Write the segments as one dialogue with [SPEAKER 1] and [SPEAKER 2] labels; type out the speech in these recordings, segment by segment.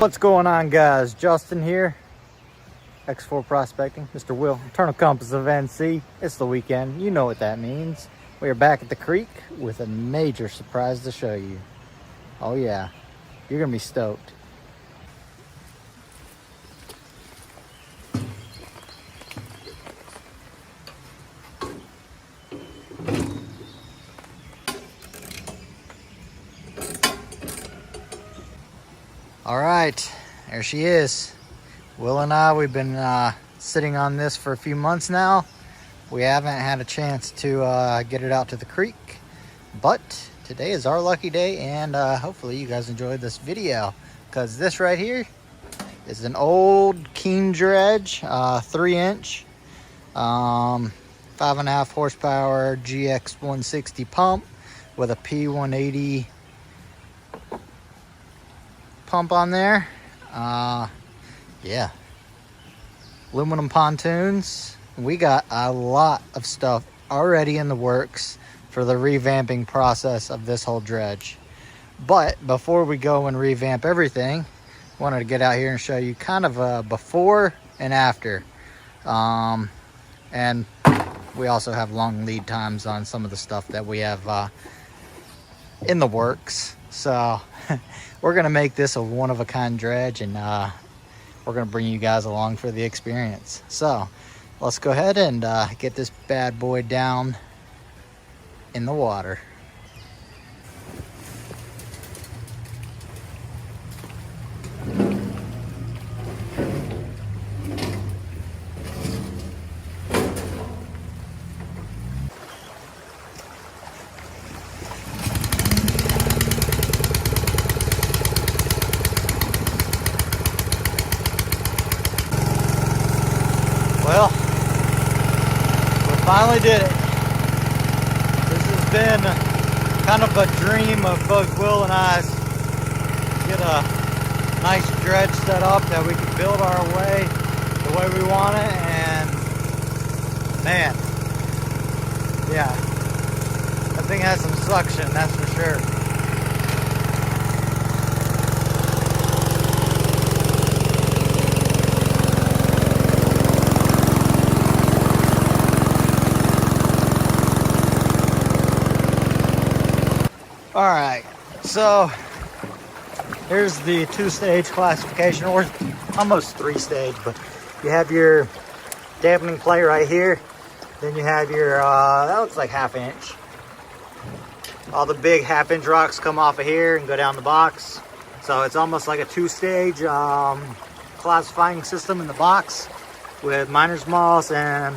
[SPEAKER 1] What's going on, guys? Justin here, X4 Prospecting, Mr. Will, Eternal Compass of NC. It's the weekend, you know what that means. We are back at the creek with a major surprise to show you. Oh yeah, you're gonna be stoked. All right, there she is. Will and I, we've been sitting on this for a few months now. We haven't had a chance to get it out to the creek, but today is our lucky day, and hopefully you guys enjoyed this video, because this right here is an old Gold Dredge, 3-inch, 5.5 horsepower GX 160 pump with a P180 pump on there. Yeah, aluminum pontoons. We got a lot of stuff already in the works for the revamping process of this whole dredge. But before we go and revamp everything, I wanted to get out here and show you kind of a before and after. And we also have long lead times on some of the stuff that we have in the works. So we're gonna make this a one-of-a-kind dredge, and we're gonna bring you guys along for the experience. So let's go ahead and get this bad boy down in the water. Well, we finally did it. This has been kind of a dream of both Will and I's. Get a nice dredge set up that we can build our way the way we want it, and man, yeah, that thing has some suction, that's for sure. All right, so here's the 2-stage classification, or almost 3-stage, but you have your dampening plate right here. Then you have your, that looks like 1/2 inch. All the big 1/2 inch rocks come off of here and go down the box. So it's almost like a 2-stage classifying system in the box with miner's moss and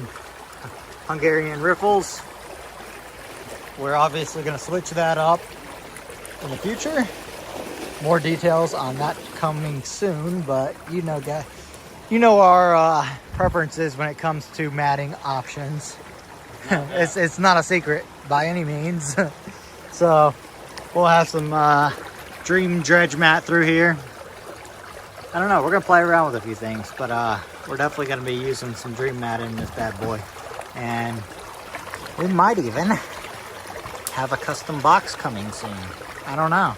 [SPEAKER 1] Hungarian riffles. We're obviously gonna switch that up in the future. More details on that coming soon, but you know, guys, you know our preferences when it comes to matting options. It's not a secret by any means. So we'll have some dream dredge mat through here. I don't know, we're gonna play around with a few things, but we're definitely gonna be using some dream mat in this bad boy, and we might even have a custom box coming soon. I don't know.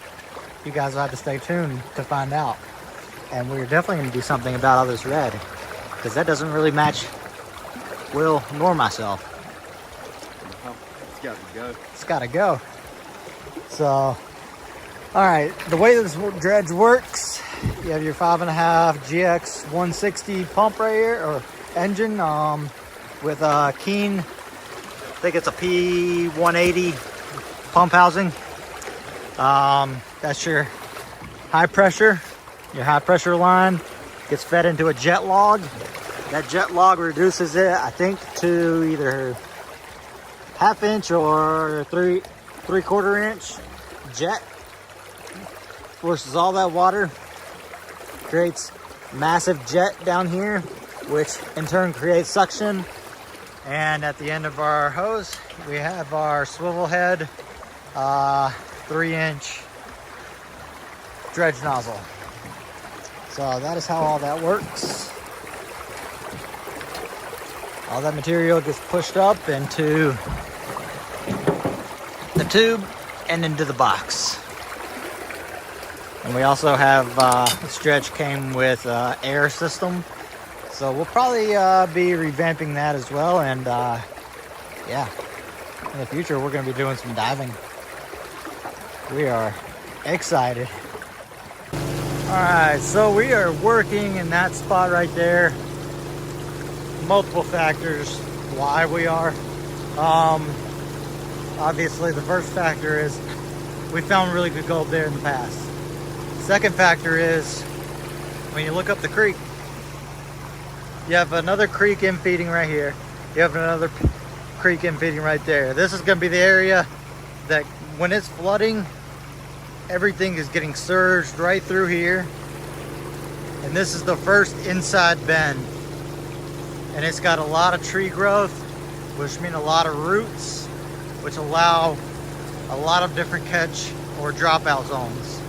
[SPEAKER 1] You guys will have to stay tuned to find out. And we're definitely going to do something about all this red, because that doesn't really match Will nor myself.
[SPEAKER 2] It's got to go.
[SPEAKER 1] It's got to go. So, all right. The way this dredge works, you have your 5.5 GX 160 pump right here, or engine, with a Keen. I think it's a P180 pump housing. That's your high pressure. Your high pressure line gets fed into a jet log. That jet log reduces it, I think, to either 1/2 inch or 3/4 inch jet. Forces all that water, creates massive jet down here, which in turn creates suction. And at the end of our hose, we have our swivel head 3-inch dredge nozzle. So that is how all that works. All that material gets pushed up into the tube and into the box. And we also have, this dredge came with air system. So we'll probably be revamping that as well. And yeah, in the future, we're gonna be doing some diving. We are excited. All right, so we are working in that spot right there. Multiple factors why we are. Obviously, the first factor is we found really good gold there in the past. Second factor is when you look up the creek, you have another creek in feeding right here. You have another creek in feeding right there. This is going to be the area that when it's flooding, everything is getting surged right through here. And this is the first inside bend. And it's got a lot of tree growth, which means a lot of roots, which allow a lot of different catch or dropout zones.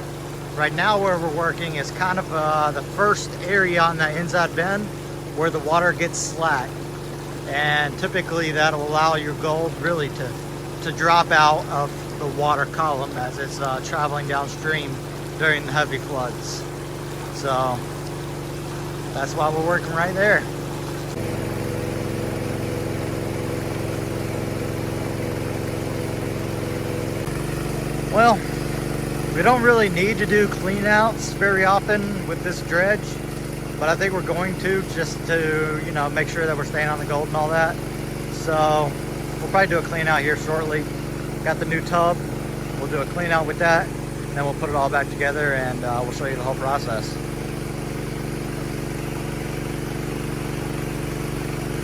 [SPEAKER 1] Right now where we're working is kind of the first area on that inside bend where the water gets slack. And typically that'll allow your gold really to drop out of the water column as it's traveling downstream during the heavy floods. So that's why we're working right there. Well, we don't really need to do cleanouts very often with this dredge, but I think we're going to, just to, you know, make sure that we're staying on the gold and all that. So we'll probably do a clean out here shortly. Got the new tub. We'll do a clean out with that, and then we'll put it all back together, and we'll show you the whole process.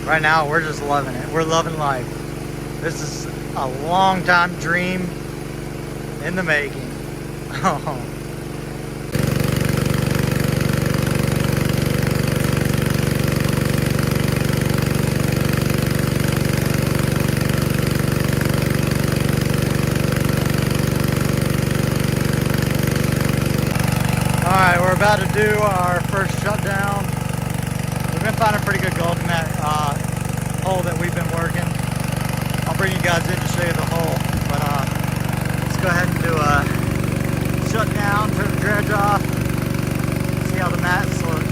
[SPEAKER 1] Right now, we're just loving it. We're loving life. This is a long time dream in the making. Alright, we're about to do our first shutdown. We've been finding pretty good gold in that hole that we've been working. I'll bring you guys in to show you the hole, but let's go ahead and do a shutdown, turn the dredge off, see how the mats look.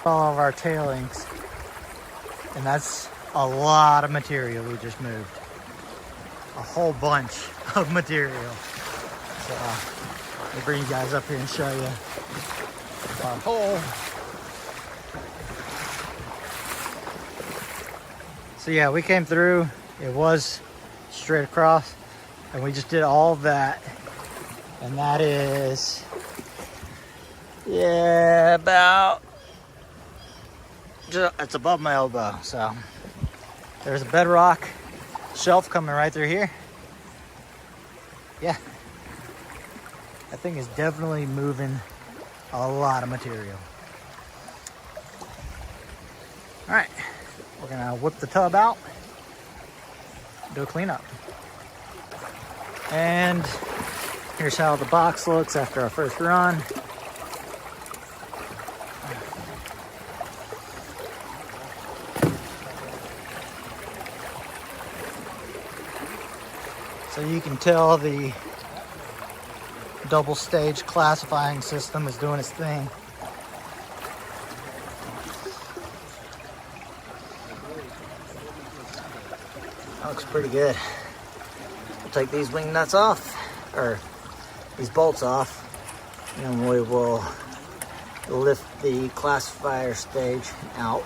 [SPEAKER 1] All of our tailings, and that's a lot of material we just moved. A whole bunch of material. So I'll bring you guys up here and show you our hole. So yeah, we came through, it was straight across, and we just did all of that. And that is, yeah, about, it's above my elbow. So there's a bedrock shelf coming right through here. Yeah, that thing is definitely moving a lot of material. All right, we're gonna whip the tub out, do a cleanup. And here's how the box looks after our first run. So you can tell the double stage classifying system is doing its thing. That looks pretty good. We'll take these wing nuts off, or these bolts off, and we will lift the classifier stage out,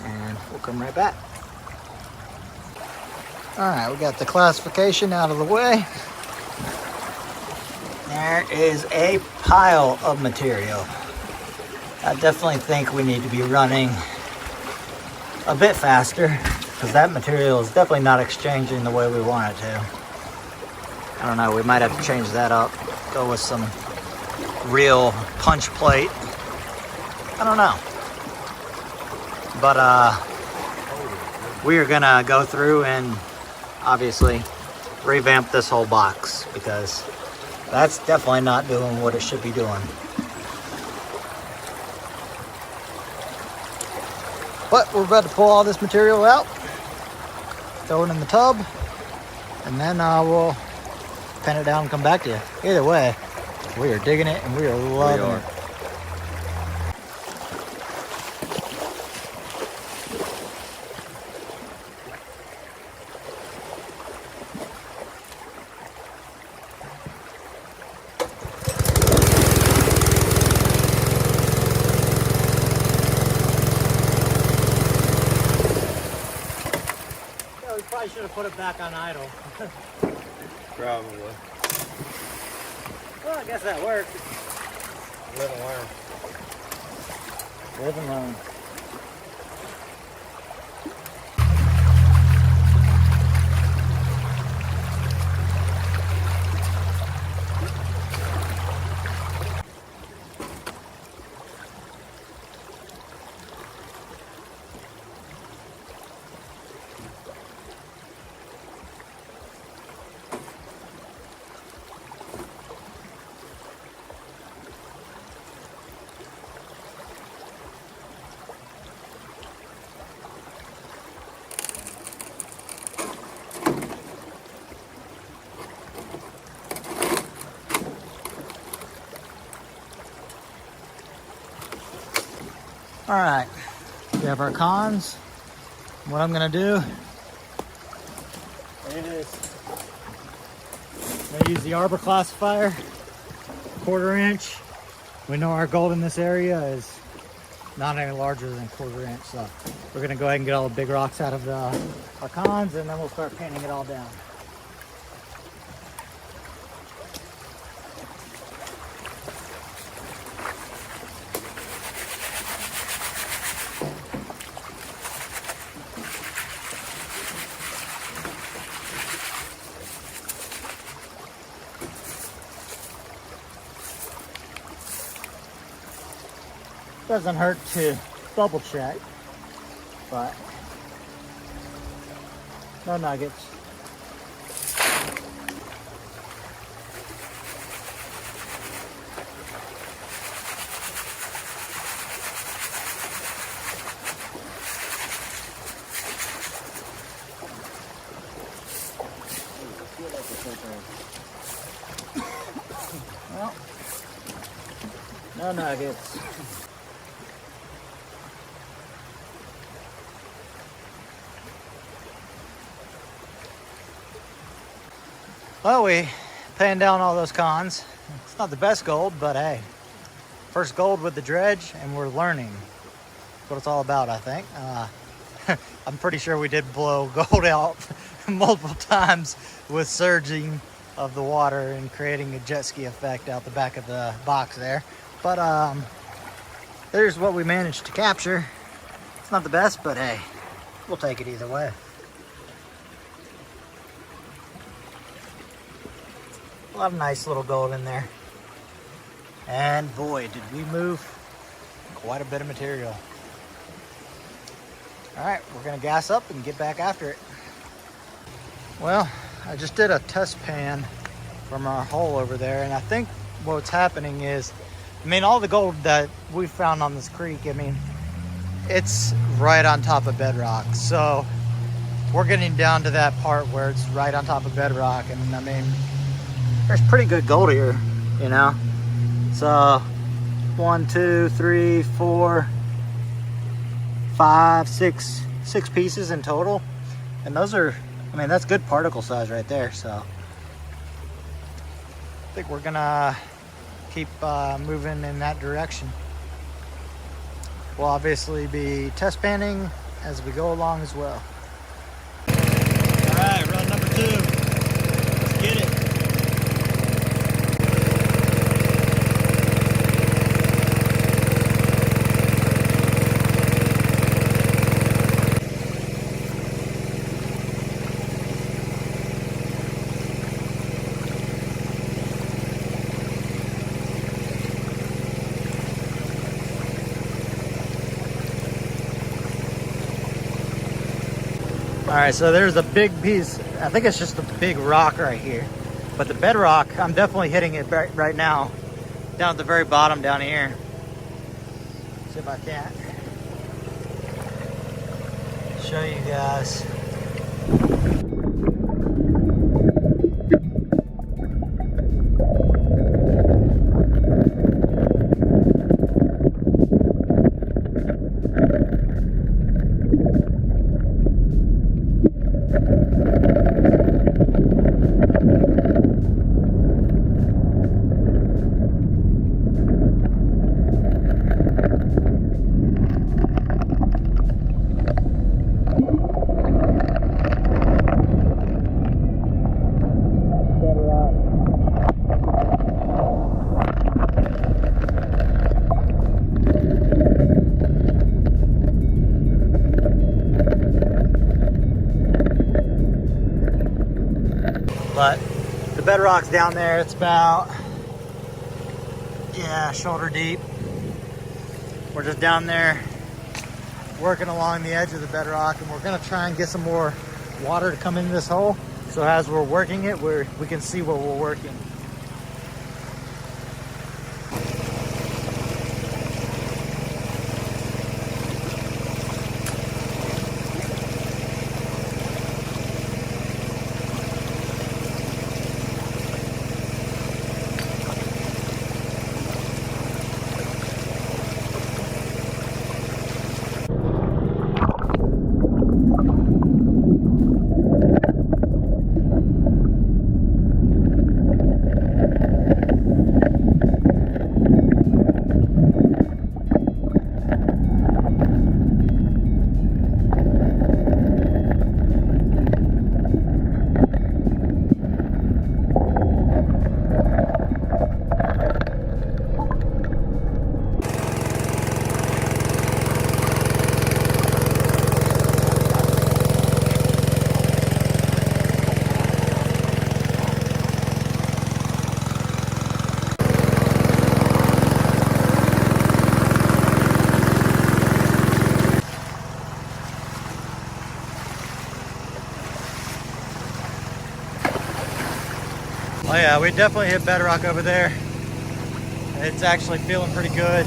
[SPEAKER 1] and we'll come right back. All right, we got the classification out of the way. There is a pile of material. I definitely think we need to be running a bit faster, because that material is definitely not exchanging the way we want it to. I don't know, we might have to change that up. Go with some real punch plate. I don't know. But we are gonna go through and obviously revamp this whole box, because that's definitely not doing what it should be doing. But we're about to pull all this material out, throw it in the tub, and then we'll pen it down and come back to you. Either way, we are digging it and we are loving it. We probably should have put it back on idle.
[SPEAKER 2] Probably.
[SPEAKER 1] Well, I guess that worked.
[SPEAKER 2] Live and learn.
[SPEAKER 1] Live and learn. All right, we have our cons. What I'm gonna do is I'm gonna use the arbor classifier, 1/4 inch. We know our gold in this area is not any larger than 1/4 inch, so we're gonna go ahead and get all the big rocks out of our cons, and then we'll start painting it all down. Doesn't hurt to double check, but no nuggets. Well, no nuggets. Well, we panned down all those cons. It's not the best gold, but hey, first gold with the dredge, and we're learning. That's what it's all about, I think. I'm pretty sure we did blow gold out multiple times with surging of the water and creating a jet ski effect out the back of the box there. But there's what we managed to capture. It's not the best, but hey, we'll take it either way. A lot of nice little gold in there. And boy, did we move quite a bit of material. All right, we're gonna gas up and get back after it. Well, I just did a test pan from our hole over there, and I think what's happening is, I mean, all the gold that we found on this creek, I mean, it's right on top of bedrock. So we're getting down to that part where it's right on top of bedrock, and I mean, there's pretty good gold here, you know. So 1, 2, 3, 4, 5, 6 pieces in total, and those are, I mean, that's good particle size right there. So I think we're gonna keep moving in that direction. We'll obviously be test panning as we go along as well. All right, run number 2. Let's get it. All right, so there's a big piece. I think it's just a big rock right here. But the bedrock, I'm definitely hitting it right now. Down at the very bottom down here. See if I can show you guys. But the bedrock's down there. It's about, yeah, shoulder deep. We're just down there working along the edge of the bedrock, and we're gonna try and get some more water to come into this hole. So as we're working it, we can see what we're working. Oh yeah, we definitely hit bedrock over there. It's actually feeling pretty good.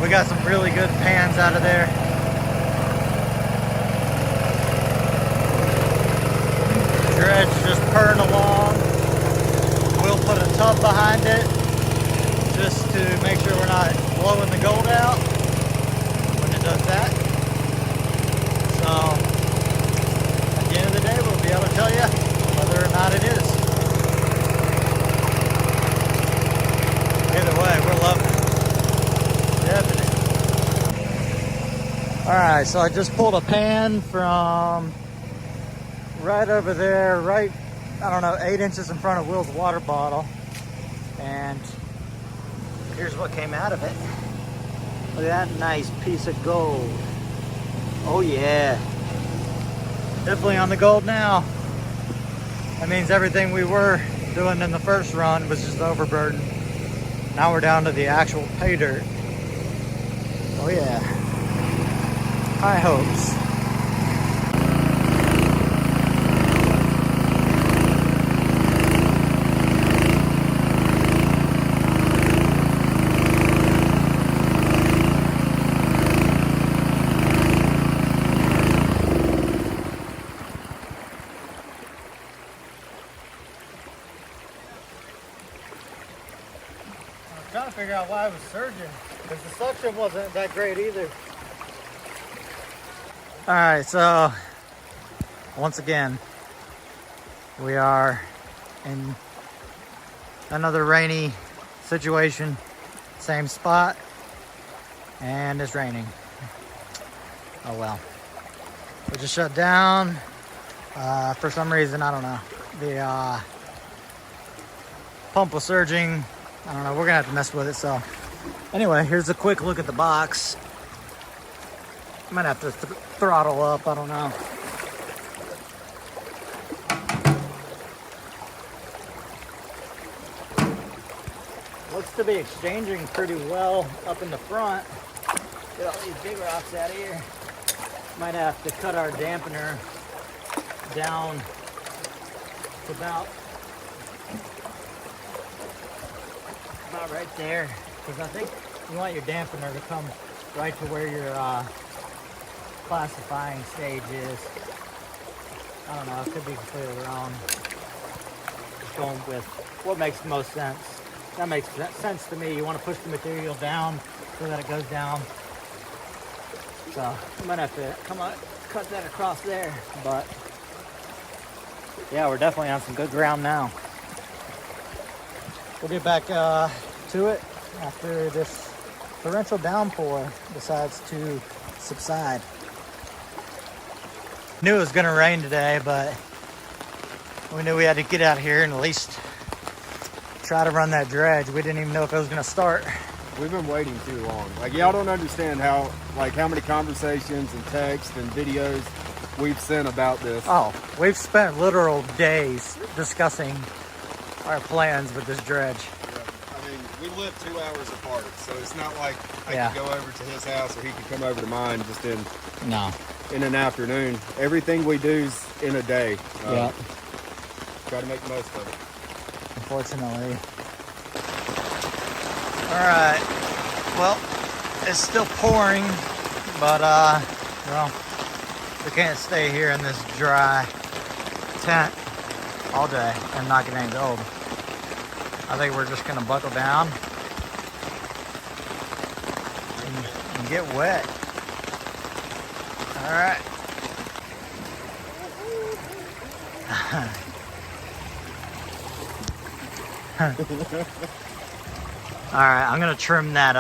[SPEAKER 1] We got some really good pans out of there. Dredge just purring along. We'll put a tub behind it just to make sure we're not blowing the gold out when it does that. So at the end of the day, we'll be able to tell you whether or not it is. Either way, we're loving it. Definitely. Alright, so I just pulled a pan from right over there, right, I don't know, 8 inches in front of Will's water bottle. And here's what came out of it. Look at that nice piece of gold. Oh yeah. Definitely on the gold now. That means everything we were doing in the first run was just overburden. Now we're down to the actual pay dirt. Oh yeah. High hopes. Trying to figure out why I was surging, because the suction wasn't that great either. All right, so once again, we are in another rainy situation, same spot, and it's raining. Oh well. We just shut down for some reason, I don't know. The pump was surging. I don't know, we're gonna have to mess with it. So anyway, here's a quick look at the box. I might have to throttle up, I don't know. Looks to be exchanging pretty well up in the front. Get all these big rocks out of here. Might have to cut our dampener down to about right there, because I think you want your dampener to come right to where your classifying stage is. I don't know, I could be completely wrong. Just going with what makes the most sense. That makes sense to me. You want to push the material down so that it goes down. So I might have to cut that across there, but yeah, we're definitely on some good ground now. We'll get back to it after this torrential downpour decides to subside. Knew it was gonna rain today, but we knew we had to get out here and at least try to run that dredge. We didn't even know if it was gonna start.
[SPEAKER 2] We've been waiting too long. Like, y'all don't understand how many conversations and texts and videos
[SPEAKER 3] we've sent about this.
[SPEAKER 1] Oh, we've spent literal days discussing our plans with this dredge.
[SPEAKER 3] Yeah. I mean, we live 2 hours apart, so it's not like I
[SPEAKER 1] Yeah.
[SPEAKER 3] could go over to his house or he could come over to mine just in an afternoon. Everything we do's in a day.
[SPEAKER 1] Yeah.
[SPEAKER 3] Try to make the most of it.
[SPEAKER 1] Unfortunately. All right. Well, it's still pouring, but well, we can't stay here in this dry tent all day and not get any gold. I think we're just gonna buckle down and get wet. All right. All right, I'm gonna trim that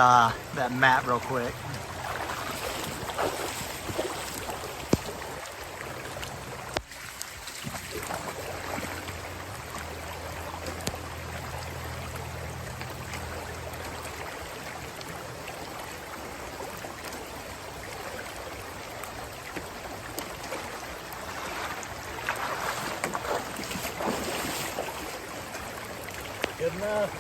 [SPEAKER 1] that mat real quick. Good enough.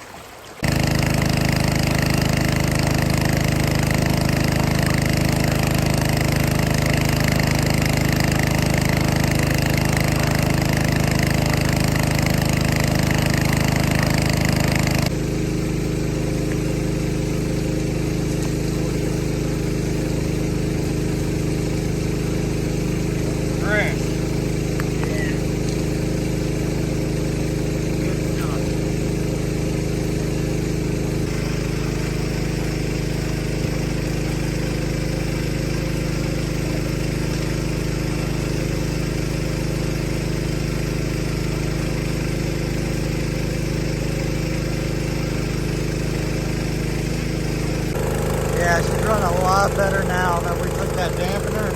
[SPEAKER 1] Yeah, she's running a lot better now that we took that dampener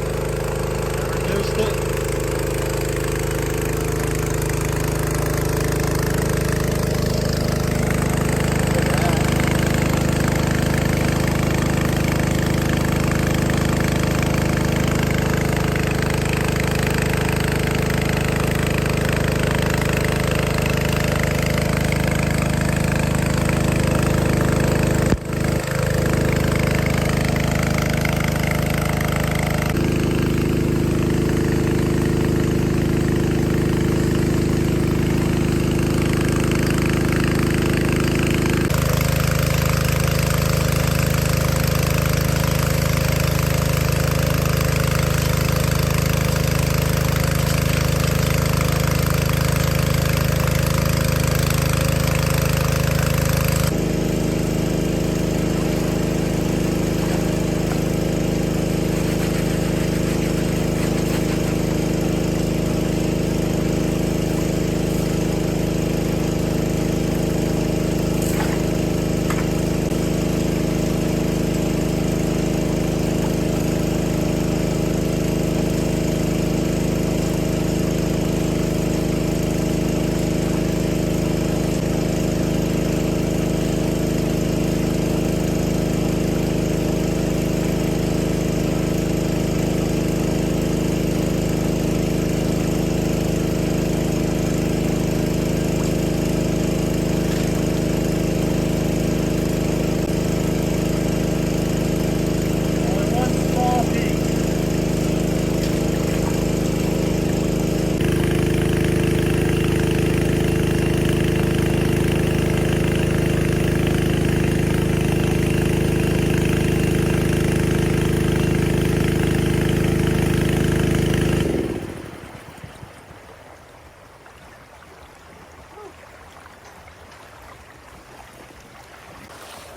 [SPEAKER 1] and reduced it.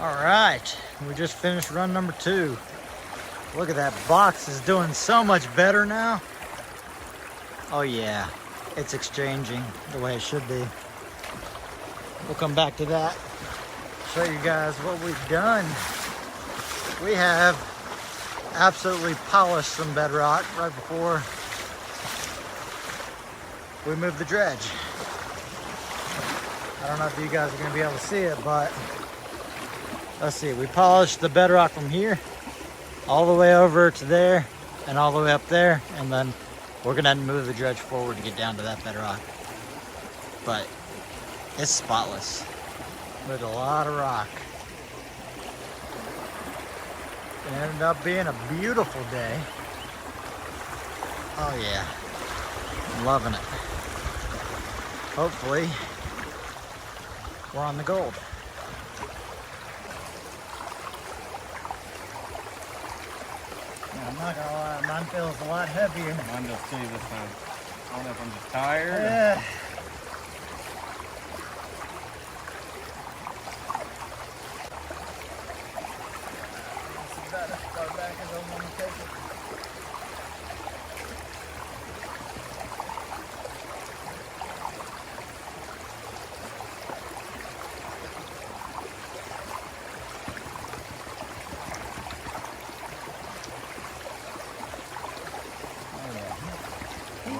[SPEAKER 1] All right, we just finished run number 2. Look at that box, is doing so much better now. Oh yeah, it's exchanging the way it should be. We'll come back to that, show you guys what we've done. We have absolutely polished some bedrock right before we move the dredge. I don't know if you guys are gonna be able to see it, but let's see, we polished the bedrock from here all the way over to there and all the way up there, and then We're gonna have to move the dredge forward to get down to that bedrock. But it's spotless with a lot of rock. It ended up being a beautiful day. Oh yeah, I'm loving it. Hopefully, we're on the gold. I'm not gonna lie, mine feels a lot heavier.
[SPEAKER 3] Mine does too this time. I don't know if I'm just tired.
[SPEAKER 1] Yeah.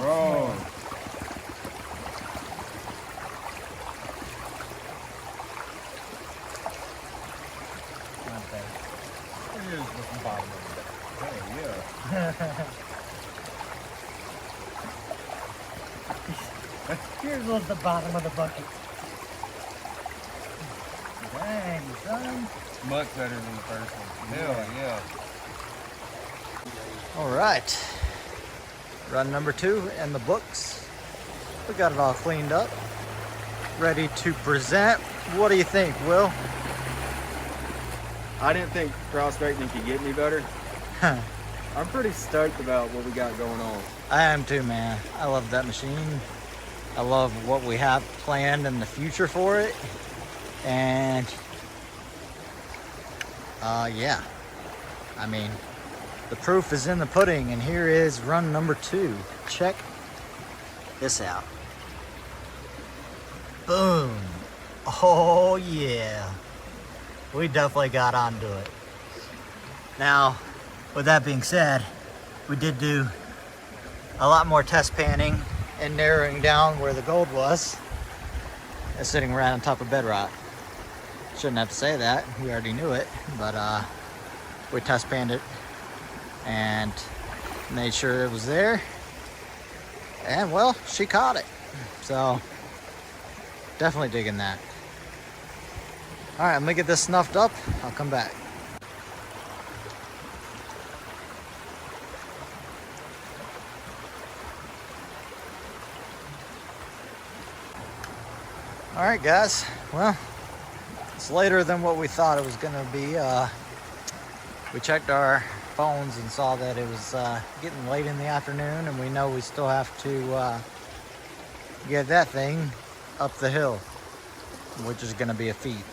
[SPEAKER 3] Bro.
[SPEAKER 1] Here's the bottom of it.
[SPEAKER 3] Oh, yeah.
[SPEAKER 1] Here's what's the bottom of the bucket. Dang, son.
[SPEAKER 3] Much better than the first one. Hell yeah.
[SPEAKER 1] All right. Run number 2 in the books. We got it all cleaned up. Ready to present. What do you think, Will?
[SPEAKER 3] I didn't think cross straightening could get any better. I'm pretty stoked about what we got going on.
[SPEAKER 1] I am too, man. I love that machine. I love what we have planned in the future for it. And yeah, I mean, the proof is in the pudding, and here is run number 2. Check this out. Boom. Oh yeah. We definitely got onto it. Now, with that being said, we did do a lot more test panning and narrowing down where the gold was. It's sitting right on top of bedrock. Shouldn't have to say that, we already knew it, but we test panned it and made sure it was there. And well, she caught it. So, definitely digging that. All right, I'm gonna get this snuffed up. I'll come back. All right, guys. Well, it's later than what we thought it was gonna be. We checked our phones and saw that it was getting late in the afternoon, and we know we still have to get that thing up the hill, which is gonna be a feat.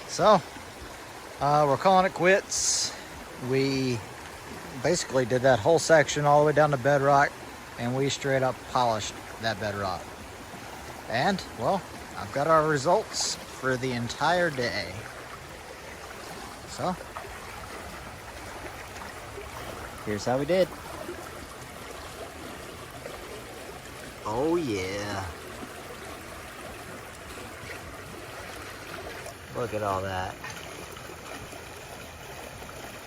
[SPEAKER 1] So, we're calling it quits. We basically did that whole section all the way down to bedrock, and we straight up polished that bedrock. And, well, I've got our results for the entire day. So, here's how we did. Oh yeah. Look at all that.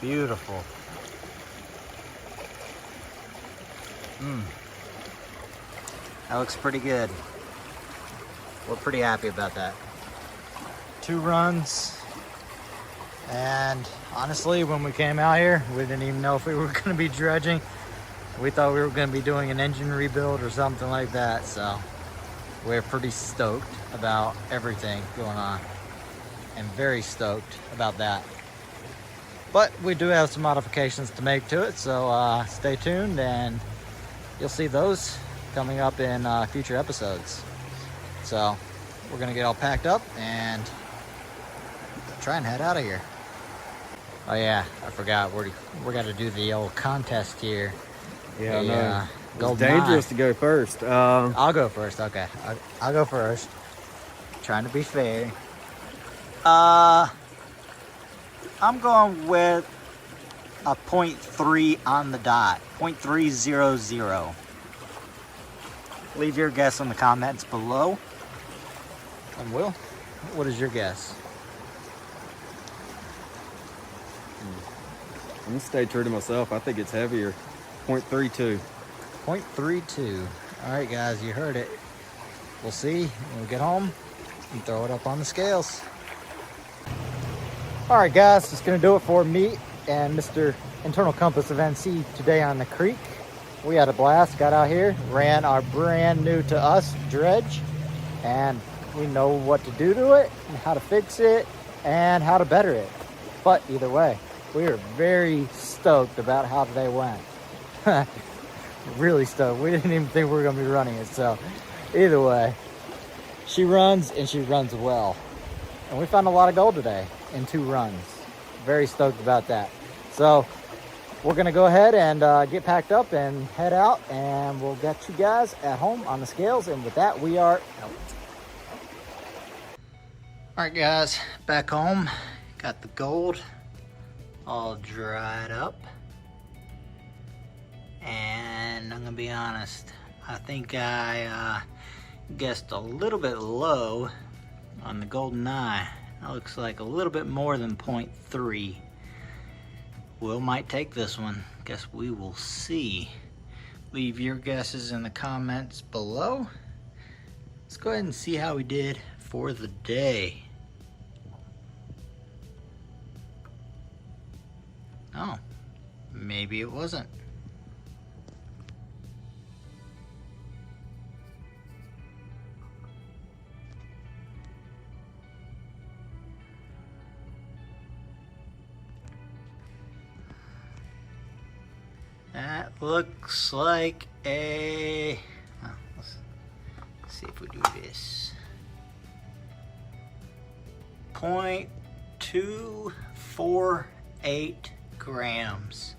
[SPEAKER 1] Beautiful. That looks pretty good. We're pretty happy about that. 2 runs. And honestly, when we came out here, we didn't even know if we were going to be dredging. We thought we were going to be doing an engine rebuild or something like that. So we're pretty stoked about everything going on. And very stoked about that. But we do have some modifications to make to it, so stay tuned and you'll see those coming up in future episodes. So we're gonna get all packed up and try and head out of here. Oh yeah, I forgot, we're gonna do the old contest here.
[SPEAKER 3] Yeah, I know.
[SPEAKER 1] Gold
[SPEAKER 3] It's dangerous
[SPEAKER 1] knife.
[SPEAKER 3] to go first.
[SPEAKER 1] I'll go first, okay. I'll go first. Trying to be fair. I'm going with a 0.3 on the dot. 0.300. Leave your guess in the comments below. And Will, what is your guess?
[SPEAKER 3] I'm gonna stay true to myself. I think it's heavier. 0.32.
[SPEAKER 1] 0.32. All right, guys, you heard it. We'll see when we get home and throw it up on the scales. All right, guys, that's gonna do it for me and Mr. Internal Compass of NC today on the creek. We had a blast, got out here, ran our brand new to us dredge, and we know what to do to it and how to fix it and how to better it. But either way, we are very stoked about how they went. Really stoked. We didn't even think we were gonna be running it. So either way, she runs and she runs well. And we found a lot of gold today in 2 runs. Very stoked about that. So we're gonna go ahead and get packed up and head out, and we'll get you guys at home on the scales. And with that, we are out. All right, guys, back home. Got the gold all dried up. And I'm gonna be honest, I think I guessed a little bit low on the golden eye. That looks like a little bit more than 0.3. Will might take this one. Guess we will see. Leave your guesses in the comments below. Let's go ahead and see how we did for the day. Oh, maybe it wasn't. That looks like a, well, let's see if we do this. 0.248 grams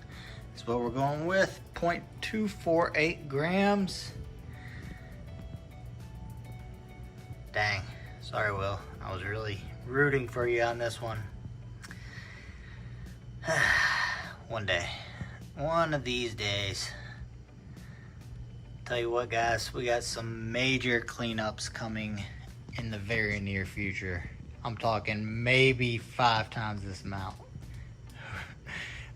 [SPEAKER 1] is what we're going with. 0.248 grams. Dang, sorry Will, I was really rooting for you on this one. One of these days. Tell you what, guys, we got some major cleanups coming in the very near future. I'm talking maybe 5 times this amount.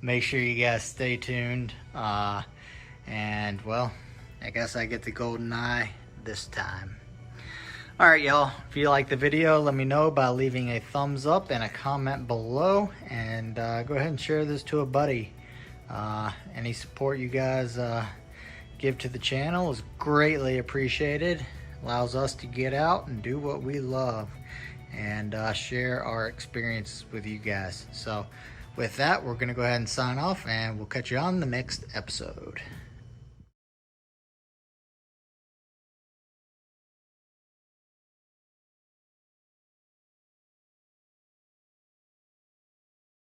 [SPEAKER 1] Make sure you guys stay tuned. And well, I guess I get the golden eye this time. All right, y'all, if you like the video, let me know by leaving a thumbs up and a comment below, and go ahead and share this to a buddy. Any support you guys give to the channel is greatly appreciated. Allows us to get out and do what we love and share our experiences with you guys. So with that, we're gonna go ahead and sign off, and we'll catch you on the next episode.